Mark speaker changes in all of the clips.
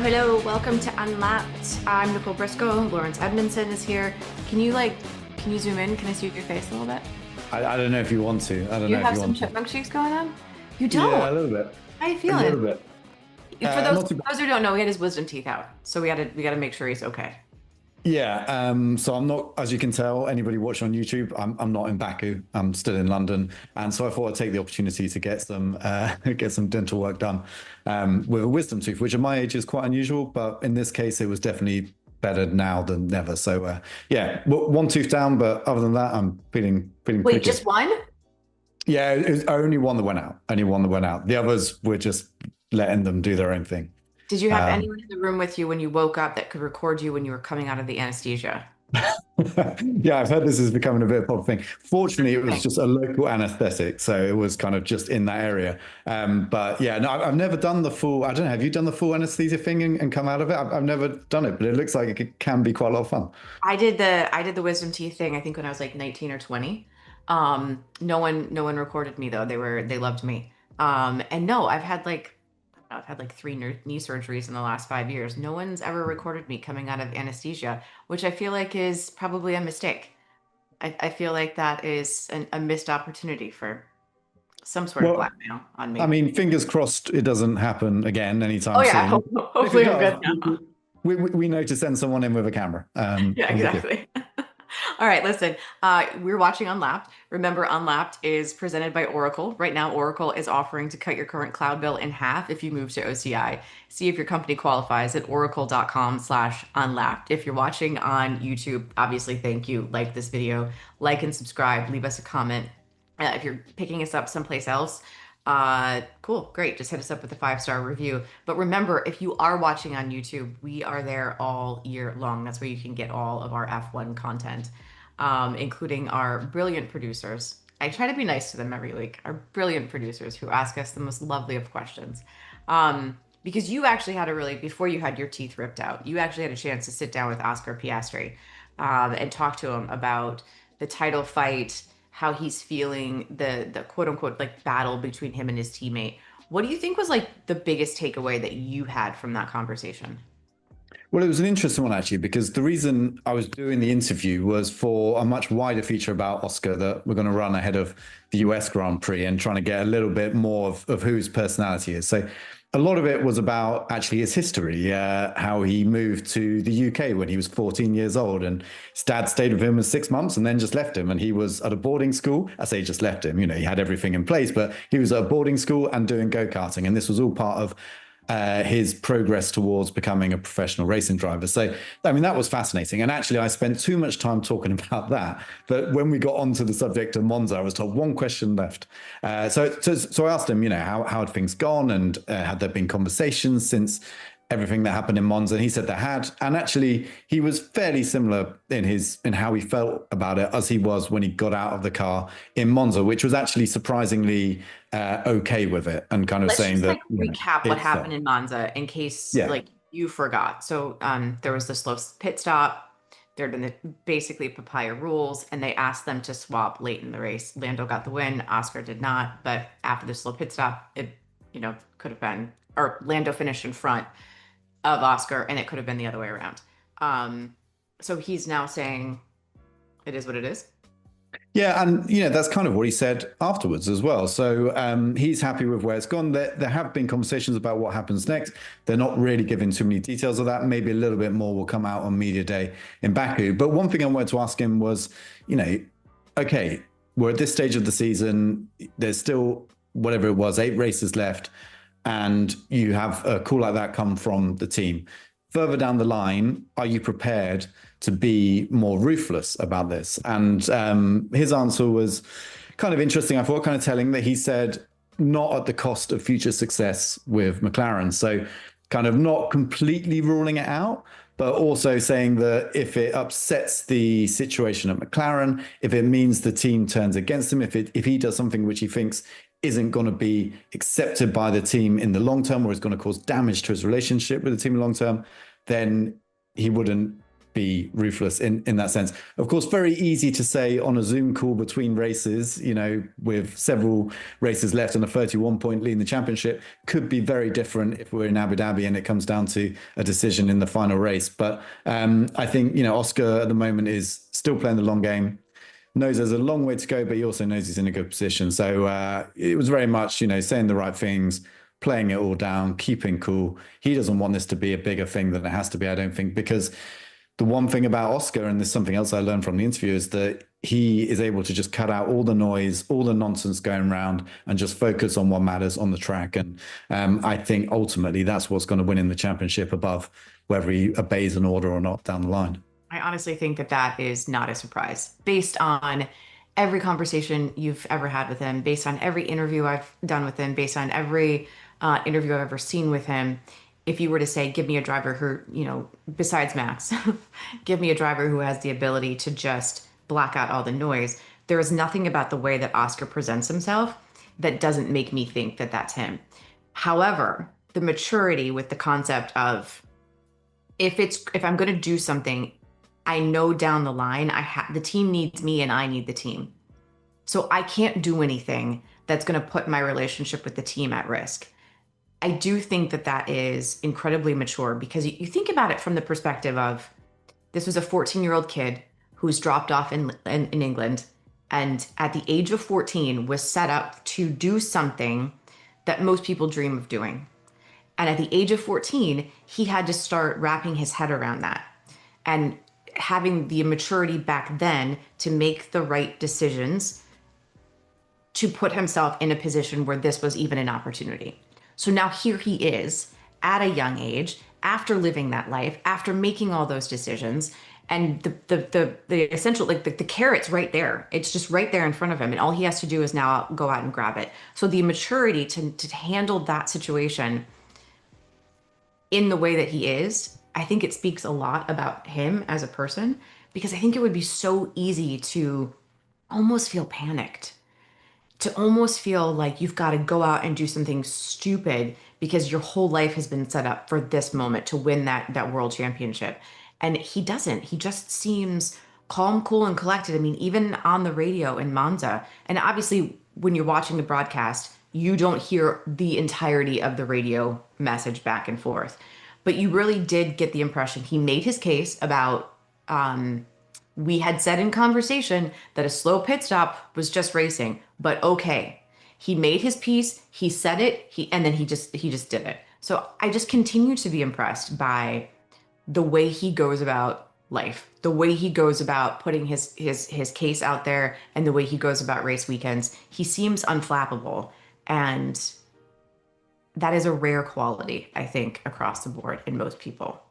Speaker 1: Hello. Welcome to Unlapped. I'm Nicole Briscoe. Lawrence Edmondson is here. Can you zoom in? Can I see your face a little bit?
Speaker 2: I don't know if you want to. I don't
Speaker 1: You
Speaker 2: know if
Speaker 1: have
Speaker 2: you
Speaker 1: some
Speaker 2: want to.
Speaker 1: chipmunk cheeks going on? You
Speaker 2: Yeah,
Speaker 1: don't.
Speaker 2: a little bit.
Speaker 1: How you
Speaker 2: A little
Speaker 1: feeling?
Speaker 2: bit.
Speaker 1: For those,
Speaker 2: Not too bad.
Speaker 1: those who don't know, he had his wisdom teeth out. So we gotta make sure he's okay.
Speaker 2: Yeah. So I'm not, as you can tell, anybody watching on YouTube, I'm not in Baku. I'm still in London, and so I thought I'd take the opportunity to get some get some dental work done with a wisdom tooth, which at my age is quite unusual, but in this case, it was definitely better now than never. So yeah, one tooth down, but other than that, I'm feeling
Speaker 1: Wait,
Speaker 2: pretty
Speaker 1: just
Speaker 2: good.
Speaker 1: one?
Speaker 2: Yeah, it was only one that went out. Only one that went out. The others were just letting them do their own thing.
Speaker 1: Did you have
Speaker 2: Um,
Speaker 1: anyone in the room with you when you woke up that could record you when you were coming out of the anesthesia?
Speaker 2: Yeah, I've heard this is becoming a bit of a pop thing. Fortunately,
Speaker 1: That's
Speaker 2: it
Speaker 1: the
Speaker 2: was
Speaker 1: thing.
Speaker 2: just a local anesthetic, so it was kind of just in that area. But yeah, no, I've never done the full. I don't know. Have you done the full anesthesia thing and come out of it? I've never done it, but it looks like can be quite a lot of fun.
Speaker 1: I did the wisdom teeth thing, I think when I was like 19 or 20. No one recorded me though. They loved me. And no, I've had like three knee surgeries in the last 5 years. No one's ever recorded me coming out of anesthesia, which I feel like is probably a mistake. I feel like that is a missed opportunity for some sort of
Speaker 2: Well,
Speaker 1: blackmail on
Speaker 2: I
Speaker 1: me.
Speaker 2: mean, fingers crossed it doesn't happen again
Speaker 1: Oh
Speaker 2: anytime
Speaker 1: yeah,
Speaker 2: soon. But if it
Speaker 1: hopefully I'm
Speaker 2: does,
Speaker 1: good now.
Speaker 2: we know to send someone in with a camera.
Speaker 1: Yeah,
Speaker 2: We'll be good.
Speaker 1: exactly. All right, listen. We're watching Unlapped. Remember, Unlapped is presented by Oracle. Right now, Oracle is offering to cut your current cloud bill in half if you move to OCI. See if your company qualifies at oracle.com/unlapped. If you're watching on YouTube, obviously, thank you. Like this video, like and subscribe, leave us a comment. If you're picking us up someplace else, cool, great. Just hit us up with a 5-star review. But remember, if you are watching on YouTube, we are there all year long. That's where you can get all of our F1 content, including our brilliant producers. I try to be nice to them every week. Our brilliant producers who ask us the most lovely of questions. Because you actually had before you had your teeth ripped out, you actually had a chance to sit down with Oscar Piastri, and talk to him about the title fight, how he's feeling, the quote unquote like battle between him and his teammate. What do you think was like the biggest takeaway that you had from that conversation?
Speaker 2: Well, it was an interesting one actually, because the reason I was doing the interview was for a much wider feature about Oscar that we're going to run ahead of the US Grand Prix and trying to get a little bit more of who his personality is. So a lot of it was about actually his history, how he moved to the UK when he was 14 years old, and his dad stayed with him for 6 months and then just left him. And he was at a boarding school. I say just left him, he had everything in place, but he was at a boarding school and doing go-karting. And this was all part of his progress towards becoming a professional racing driver. So, I mean, that was fascinating. And actually, I spent too much time talking about that. But when we got onto the subject of Monza, I was told one question left. So I asked him, how had things gone, and had there been conversations since everything that happened in Monza? And he said there had. And actually, he was fairly similar in how he felt about it as he was when he got out of the car in Monza, which was actually surprisingly okay with it, and kind of
Speaker 1: Let's
Speaker 2: saying
Speaker 1: just
Speaker 2: that
Speaker 1: like recap what
Speaker 2: it's
Speaker 1: happened in Monza in case
Speaker 2: yeah.
Speaker 1: like you forgot. So there was the slow pit stop. There'd been basically papaya rules, and they asked them to swap late in the race. Lando got the win, Oscar did not. But after the slow pit stop, it could have been, or Lando finished in front of Oscar, and it could have been the other way around. So he's now saying it is what it is.
Speaker 2: Yeah, and that's kind of what he said afterwards as well. So he's happy with where it's gone. There have been conversations about what happens next. They're not really giving too many details of that. Maybe a little bit more will come out on media day in Baku. But one thing I wanted to ask him was, okay, we're at this stage of the season. There's still whatever it was, 8 races left, and you have a call like that come from the team. Further down the line, are you prepared to be more ruthless about this? And his answer was kind of interesting. I thought kind of telling that he said, not at the cost of future success with McLaren. So kind of not completely ruling it out, but also saying that if it upsets the situation at McLaren, if it means the team turns against him, if he does something which he thinks isn't going to be accepted by the team in the long term, or is going to cause damage to his relationship with the team in the long term, then he wouldn't be ruthless in that sense. Of course, very easy to say on a Zoom call between races, with several races left and a 31-point lead in the championship. Could be very different if we're in Abu Dhabi and it comes down to a decision in the final race. But I think, Oscar at the moment is still playing the long game, knows there's a long way to go, but he also knows he's in a good position. So it was very much, saying the right things, playing it all down, keeping cool. He doesn't want this to be a bigger thing than it has to be, I don't think, because the one thing about Oscar, and there's something else I learned from the interview, is that he is able to just cut out all the noise, all the nonsense going around, and just focus on what matters on the track. And I think ultimately that's what's going to win in the championship above whether he obeys an order or not down the line.
Speaker 1: I honestly think that that is not a surprise based on every conversation you've ever had with him, based on every interview I've done with him, based on every interview I've ever seen with him. If you were to say, give me a driver who, besides Max, give me a driver who has the ability to just block out all the noise, there is nothing about the way that Oscar presents himself that doesn't make me think that that's him. However, the maturity with the concept of if I'm going to do something, I know down the line the team needs me and I need the team. So I can't do anything that's going to put my relationship with the team at risk. I do think that that is incredibly mature because you think about it from the perspective of this was a 14-year-old kid who's dropped off in England and at the age of 14 was set up to do something that most people dream of doing. And at the age of 14, he had to start wrapping his head around that and having the maturity back then to make the right decisions to put himself in a position where this was even an opportunity. So now here he is at a young age, after living that life, after making all those decisions, and the essential, like the carrot's right there. It's just right there in front of him, and all he has to do is now go out and grab it. So the maturity to handle that situation in the way that he is, I think it speaks a lot about him as a person, because I think it would be so easy to almost feel panicked, to almost feel like you've got to go out and do something stupid because your whole life has been set up for this moment to win that world championship. And he doesn't. He just seems calm, cool, and collected. I mean, even on the radio in Monza, and obviously when you're watching the broadcast, you don't hear the entirety of the radio message back and forth. But you really did get the impression he made his case about we had said in conversation that a slow pit stop was just racing, but okay. He made his piece, he said it, and then he just did it. So I just continue to be impressed by the way he goes about life, the way he goes about putting his case out there, and the way he goes about race weekends. He seems unflappable, and that is a rare quality, I think, across the board in most people.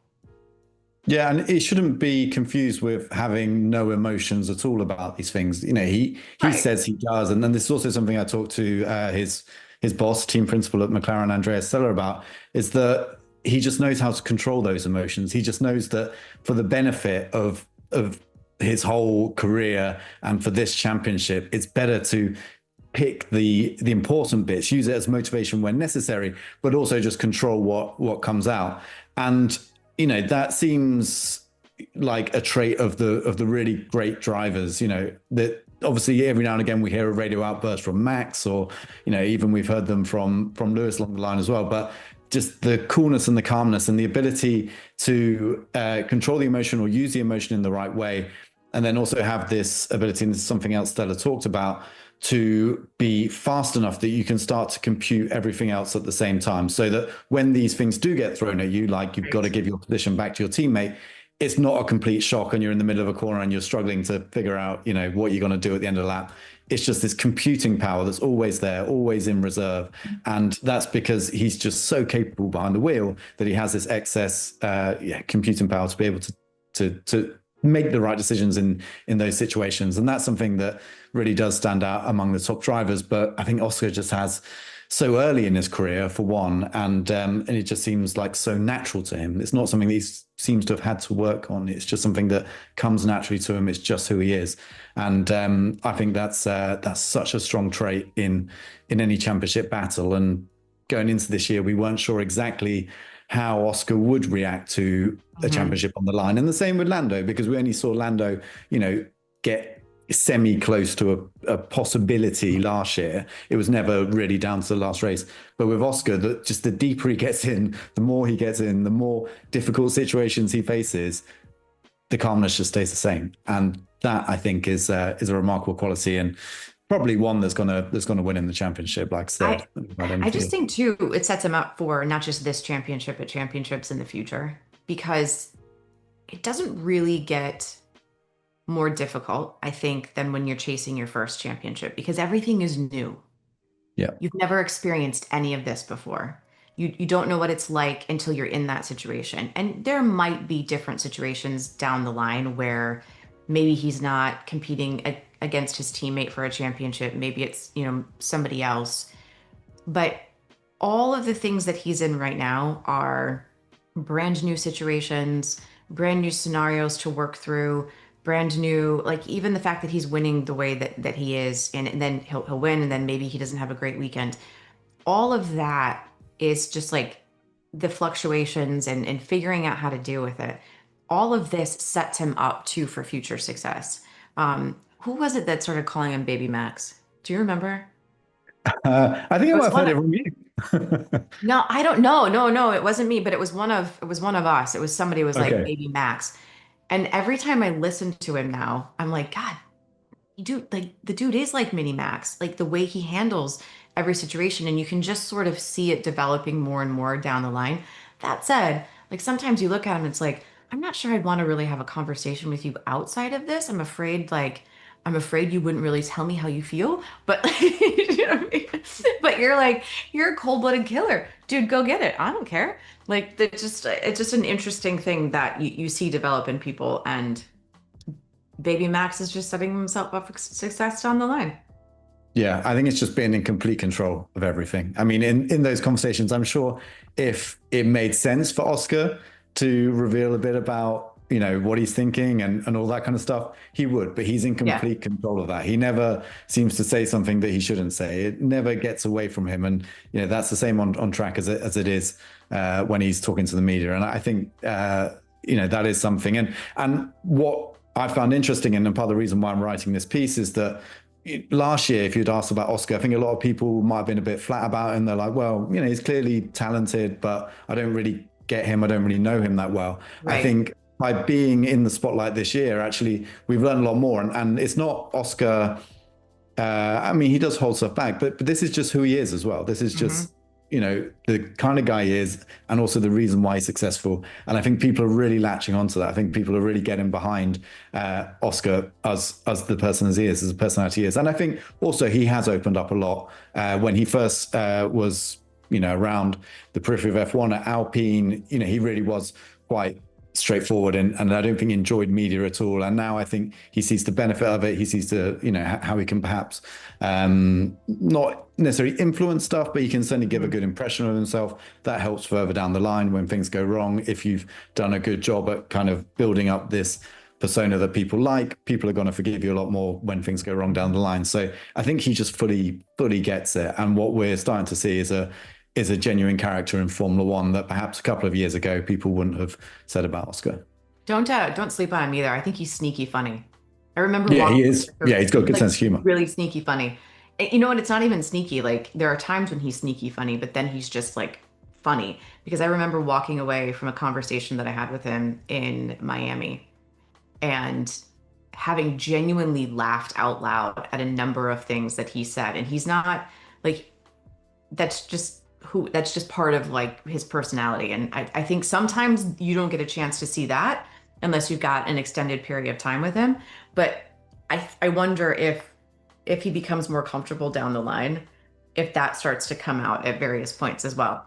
Speaker 2: Yeah, and it shouldn't be confused with having no emotions at all about these things. He
Speaker 1: Right.
Speaker 2: says he does, and then this is also something I talked to his boss, team principal at McLaren, Andreas Seller, about, is that he just knows how to control those emotions. He just knows that for the benefit of his whole career and for this championship, it's better to pick the important bits, use it as motivation when necessary, but also just control what comes out. And that seems like a trait of the really great drivers, that obviously every now and again we hear a radio outburst from Max, or, even we've heard them from Lewis along the line as well. But just the coolness and the calmness and the ability to control the emotion or use the emotion in the right way. And then also have this ability, and this is something else Stella talked about, to be fast enough that you can start to compute everything else at the same time, so that when these things do get thrown at you, like you've got to give your position back to your teammate, it's not a complete shock and you're in the middle of a corner and you're struggling to figure out, what you're going to do at the end of the lap. It's just this computing power that's always there, always in reserve. And that's because he's just so capable behind the wheel that he has this excess computing power to be able to make the right decisions in those situations. And that's something that really does stand out among the top drivers. But I think Oscar just has so early in his career, for one, and it just seems like so natural to him. It's not something that he seems to have had to work on. It's just something that comes naturally to him. It's just who he is. And I think that's such a strong trait in any championship battle. And going into this year, we weren't sure exactly how Oscar would react to a
Speaker 1: Hmm.
Speaker 2: championship on the line. And the same with Lando, because we only saw Lando, get semi close to a possibility last year. It was never really down to the last race. But with Oscar, just the deeper he gets in, the more he gets in, the more difficult situations he faces, the calmness just stays the same. And that I think is a remarkable quality and probably one that's gonna win in the championship, like I
Speaker 1: I
Speaker 2: said, right in
Speaker 1: I
Speaker 2: for
Speaker 1: just
Speaker 2: you.
Speaker 1: think too, it sets him up for not just this championship, but championships in the future because it doesn't really get more difficult, I think, than when you're chasing your first championship because everything is new.
Speaker 2: Yeah.
Speaker 1: You've never experienced any of this before. You don't know what it's like until you're in that situation. And there might be different situations down the line where maybe he's not competing against his teammate for a championship. Maybe it's, somebody else. But all of the things that he's in right now are brand new situations, brand new scenarios to work through, brand new, like even the fact that he's winning the way that he is, and then he'll win, and then maybe he doesn't have a great weekend. All of that is just like the fluctuations and figuring out how to deal with it. All of this sets him up too for future success. Who was it that started calling him Baby Max? Do you remember?
Speaker 2: I think
Speaker 1: It
Speaker 2: I might
Speaker 1: was
Speaker 2: have
Speaker 1: one
Speaker 2: heard
Speaker 1: of,
Speaker 2: it from you.
Speaker 1: no, I don't know. No, no, it wasn't me, but it was one of us. It was somebody who was like
Speaker 2: Okay.
Speaker 1: Baby Max. And every time I listen to him now, I'm like, God, dude, like the dude is like Mini Max, like the way he handles every situation, and you can just sort of see it developing more and more down the line. That said, like sometimes you look at him, it's like, I'm not sure I'd want to really have a conversation with you outside of this. I'm afraid you wouldn't really tell me how you feel, but you know what I mean? But you're a cold-blooded killer. Dude, go get it. I don't care. Like that just it's just an interesting thing that you see develop in people and Baby Max is just setting himself up for success down the line.
Speaker 2: Yeah, I think it's just being in complete control of everything. I mean, in those conversations, I'm sure if it made sense for Oscar to reveal a bit about, what he's thinking and all that kind of stuff, he would, but he's in
Speaker 1: Yeah.
Speaker 2: complete control of that. He never seems to say something that he shouldn't say. It never gets away from him. And, that's the same on track as it is when he's talking to the media. And I think, that is something. And what I found interesting, and part of the reason why I'm writing this piece is that last year, if you'd asked about Oscar, I think a lot of people might have been a bit flat about him. They're like, well, he's clearly talented, but I don't really get him. I don't really know him that well. I
Speaker 1: Right.
Speaker 2: think by being in the spotlight this year, actually, we've learned a lot more. And it's not Oscar. I mean, he does hold stuff back, but this is just who he is as well. This is
Speaker 1: Hmm.
Speaker 2: just, the kind of guy he is, and also the reason why he's successful. And I think people are really latching onto that. I think people are really getting behind Oscar as the person as he is, as a personality he is. And I think also he has opened up a lot when he first was, around the periphery of F1 at Alpine. He really was quite straightforward and I don't think he enjoyed media at all. And now I think he sees the benefit of it. He sees how he can perhaps not necessarily influence stuff, but he can certainly give a
Speaker 1: Hmm.
Speaker 2: good impression of himself. That helps further down the line when things go wrong. If you've done a good job at kind of building up this persona that people like, people are going to forgive you a lot more when things go wrong down the line. So I think he just fully gets it. And what we're starting to see is a genuine character in Formula One that perhaps a couple of years ago people wouldn't have said about Oscar.
Speaker 1: Don't sleep on him either. I think he's sneaky funny. I remember
Speaker 2: Yeah, he
Speaker 1: walking
Speaker 2: is.
Speaker 1: away
Speaker 2: Yeah,
Speaker 1: from
Speaker 2: he's got a
Speaker 1: he's
Speaker 2: good
Speaker 1: like
Speaker 2: sense of humor.
Speaker 1: really sneaky funny. You know what? It's not even sneaky. Like there are times when he's sneaky funny, but then he's just like funny. Because I remember walking away from a conversation that I had with him in Miami and having genuinely laughed out loud at a number of things that he said. And he's not like that's just part of like his personality. And I think sometimes you don't get a chance to see that unless you've got an extended period of time with him. But I wonder if he becomes more comfortable down the line, if that starts to come out at various points as well.